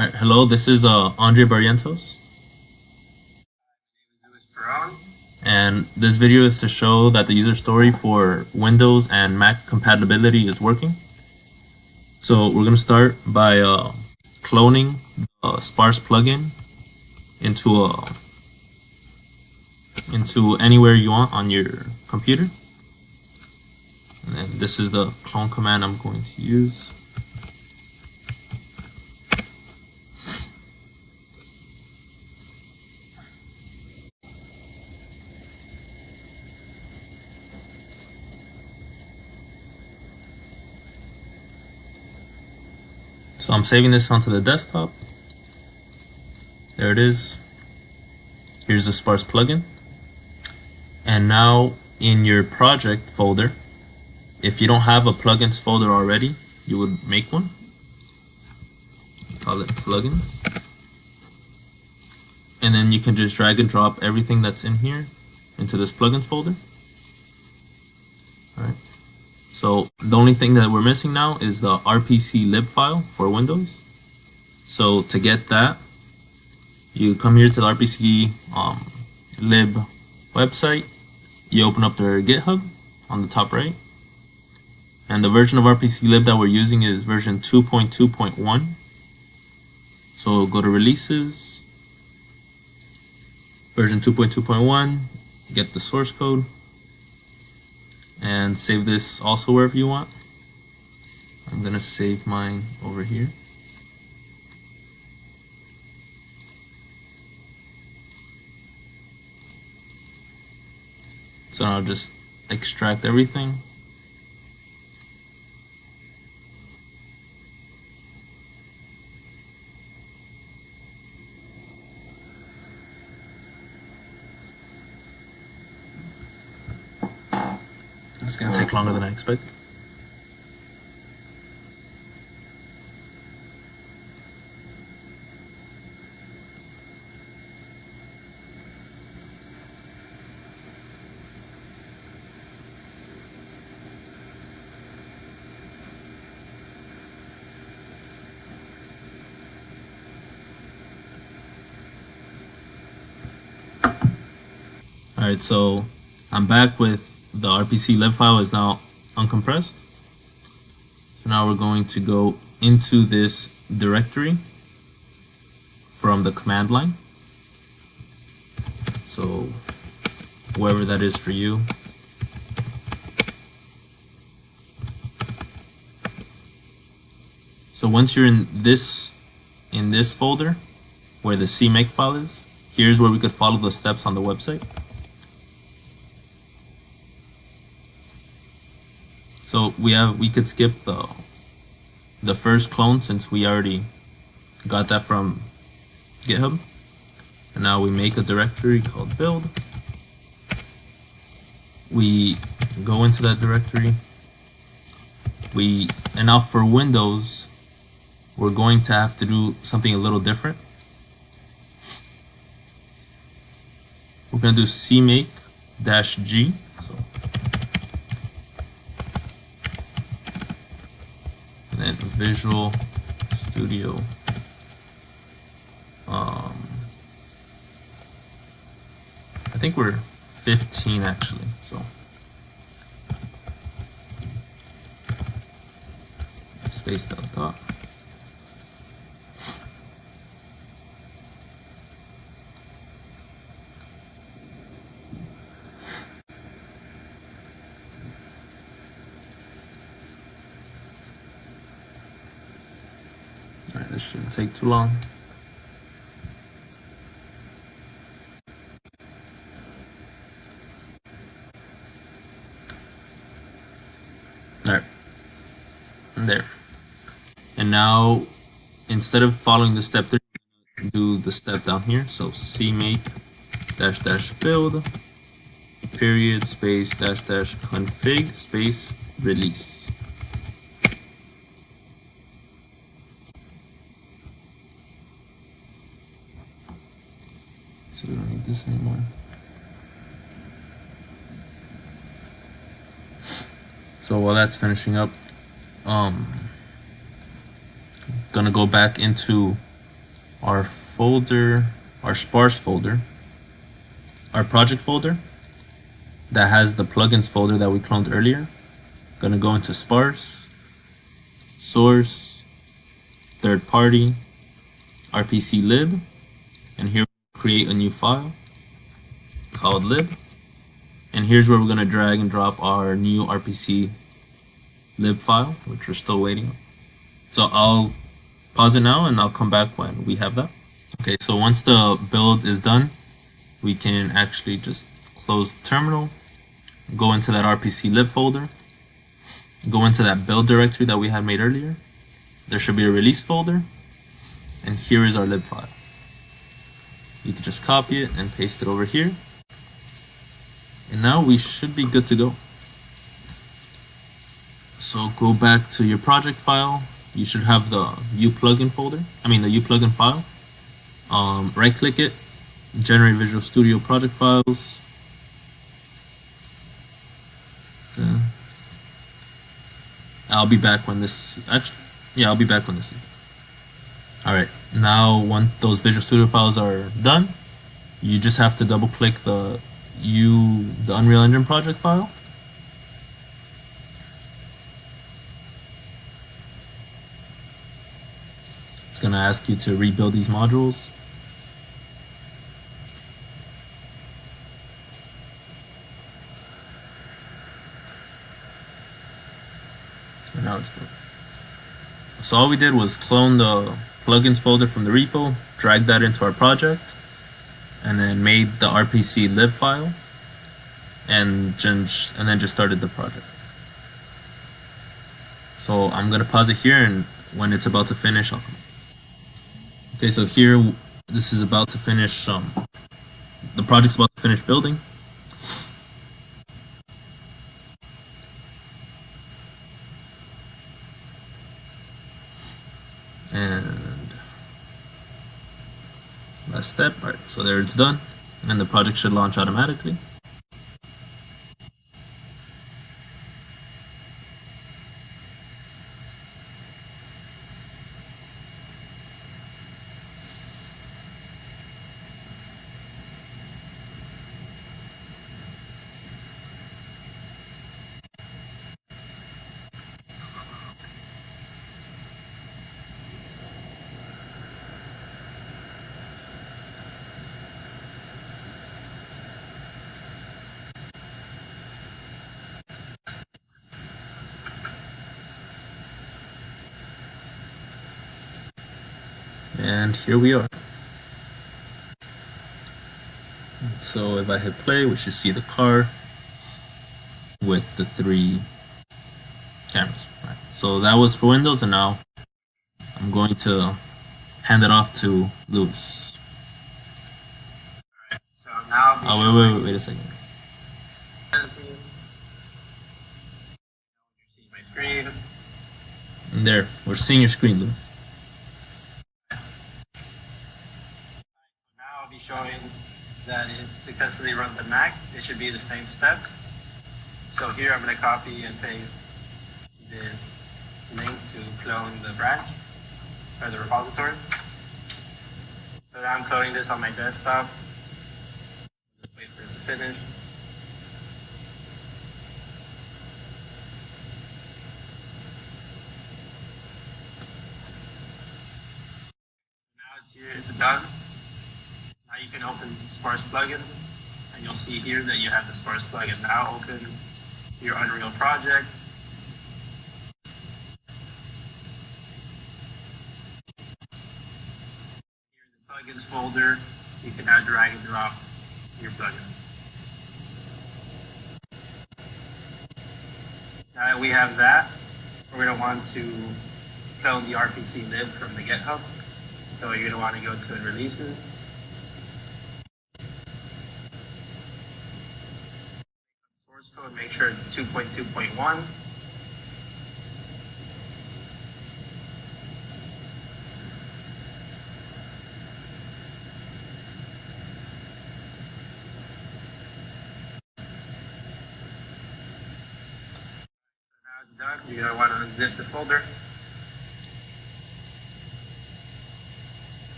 Alright, hello, this is Andre Barrientos, and this video is to show that the user story for Windows and Mac compatibility is working. So we're going to start by cloning the Sparse plugin into anywhere you want on your computer. And then this is the clone command I'm going to use. So I'm saving this onto the desktop. There it is. Here's the Sparse plugin. And now in your project folder, if you don't have a plugins folder already, you would make one. Call it plugins. And then you can just drag and drop everything that's in here into this plugins folder. All right. So the only thing that we're missing now is the Rpc Lib File for Windows. So to get that, you come here to the Rpc Lib website, you open up their GitHub on the top right, and the version of Rpc Lib that we're using is version 2.2.1. So go to releases, version 2.2.1, get the source code, and save this also wherever you want. I'm gonna save mine over here. So I'll just extract everything. It's gonna take longer than I expected. Alright, so I'm back with the Rpc Lib file is now uncompressed. So now we're going to go into this directory from the command line. So wherever that is for you. So once you're in this folder where the CMake file is, here's where we could follow the steps on the website. So we could skip the first clone since we already got that from GitHub. And now we make a directory called build. We go into that directory. And now for Windows, we're going to have to do something a little different. We're going to do cmake-g. So and then Visual Studio I think we're 15 actually, so space down top. Alright, this shouldn't take too long. Alright, there. And now, instead of following the step 3, do the step down here. So cmake -- build period space -- config space release. So we don't need this anymore. So while that's finishing up, gonna go back into our folder, our Sparse folder, our project folder that has the plugins folder that we cloned earlier. Gonna go into Sparse, source, third party, Rpc Lib, and here we create a new file called lib. And here's where we're gonna drag and drop our new Rpc Lib file, which we're still waiting on. So I'll pause it now and I'll come back when we have that. Okay, so once the build is done, we can actually just close the terminal, go into that Rpc Lib folder, go into that build directory that we had made earlier. There should be a release folder, and here is our lib file. You can just copy it and paste it over here. And now we should be good to go. So go back to your project file. You should have the U plugin folder, the U plugin file. Right click it, generate Visual Studio project files. I'll be back when this, I'll be back when this is. Alright, now once those Visual Studio files are done, you just have to double click the Unreal Engine project file. It's going to ask you to rebuild these modules. And now it's good. So all we did was clone the plugins folder from the repo, drag that into our project, and then made the Rpc Lib file, and then just started the project. So I'm gonna pause it here, and when it's about to finish, I'll come. Okay, so here this is about to finish. The project's about to finish building. And last step. All right, so there it's done, and the project should launch automatically. And here we are. So if I hit play, we should see the car with the 3 cameras. Right. So that was for Windows, and now I'm going to hand it off to Lewis. Alright, so now wait a second. You're seeing my screen. And there, we're seeing your screen, Lewis. Now I'll be showing that it successfully runs the Mac. It should be the same steps. So here I'm going to copy and paste this link to clone the branch, or the repository. So now I'm cloning this on my desktop. Just wait for it to finish. Now it's here, it's done. Now you can open Sparse plugin, and you'll see here that you have the Sparse plugin now open your Unreal project. Here in the plugins folder, you can now drag and drop your plugin. Now that we have that, we're going to want to clone the Rpc Lib from the GitHub. So you're going to want to go to Releases. Source code, make sure it's 2.2.1. Done. You're going to want to unzip the folder.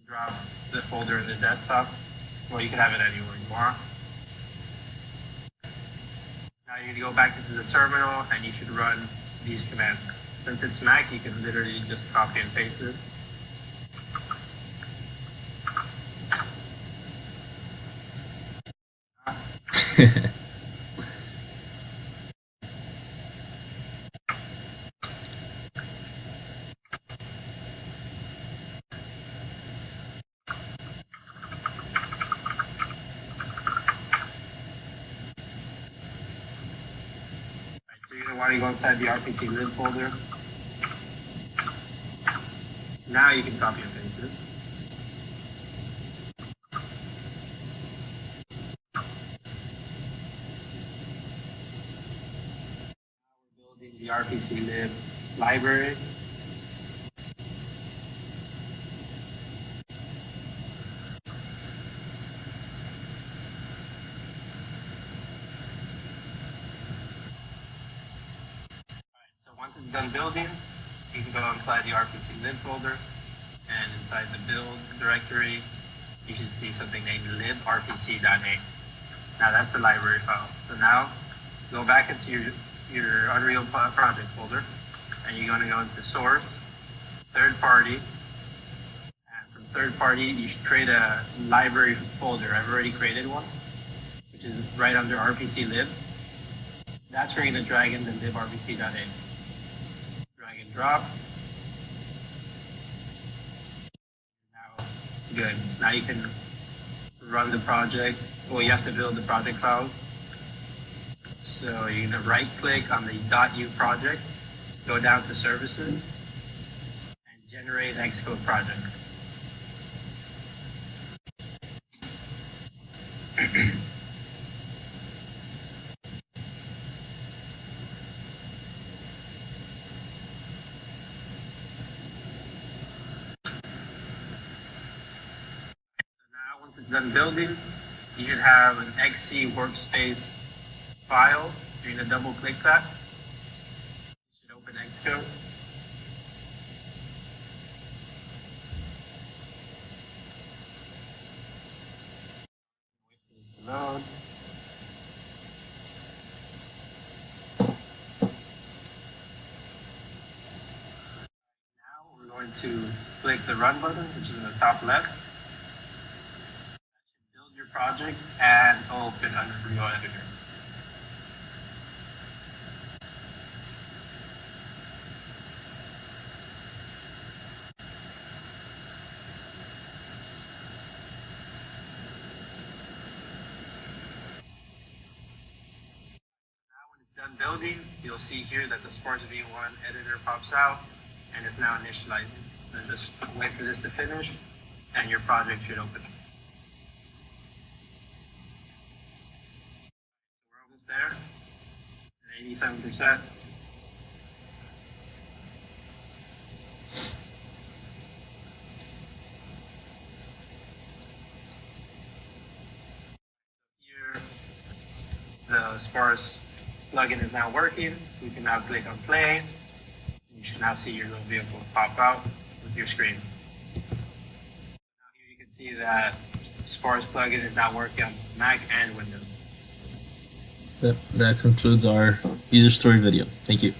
drop the folder in the desktop. Well, you can have it anywhere you want. Now you're going to go back into the terminal and you should run these commands. Since it's Mac, you can literally just copy and paste this. So you're going to want to go inside the Rpc Lib folder. Now you can copy and paste this. Now we're building the Rpc Lib library. So once it's done building, you can go inside the Rpc Lib folder, and inside the build directory, you should see something named librpc.a. Now that's the library file. So now go back into your Unreal project folder, and you're going to go into source, third party, and from third party, you should create a library folder. I've already created one, which is right under Rpc Lib. That's where you're going to drag in the librpc.a. Drag and drop. Now, good. Now you can run the project. Well, you have to build the project file. So you're going to right click on the .u project, go down to services, and generate Xcode project. Once it's done building, you should have an XC workspace file. You're going to double click that. You should open Xcode. Wait for this to load. Now we're going to click the run button, which is in the top left. Your project and open Unreal Editor. Now when it's done building, you'll see here that the Sparse v1 editor pops out and it's now initializing. So just wait for this to finish and your project should open. There, 87%. Here, the Sparse plugin is now working. We can now click on play. You should now see your little vehicle pop out with your screen. Now here you can see that Sparse plugin is now working on Mac and Windows. That concludes our user story video. Thank you.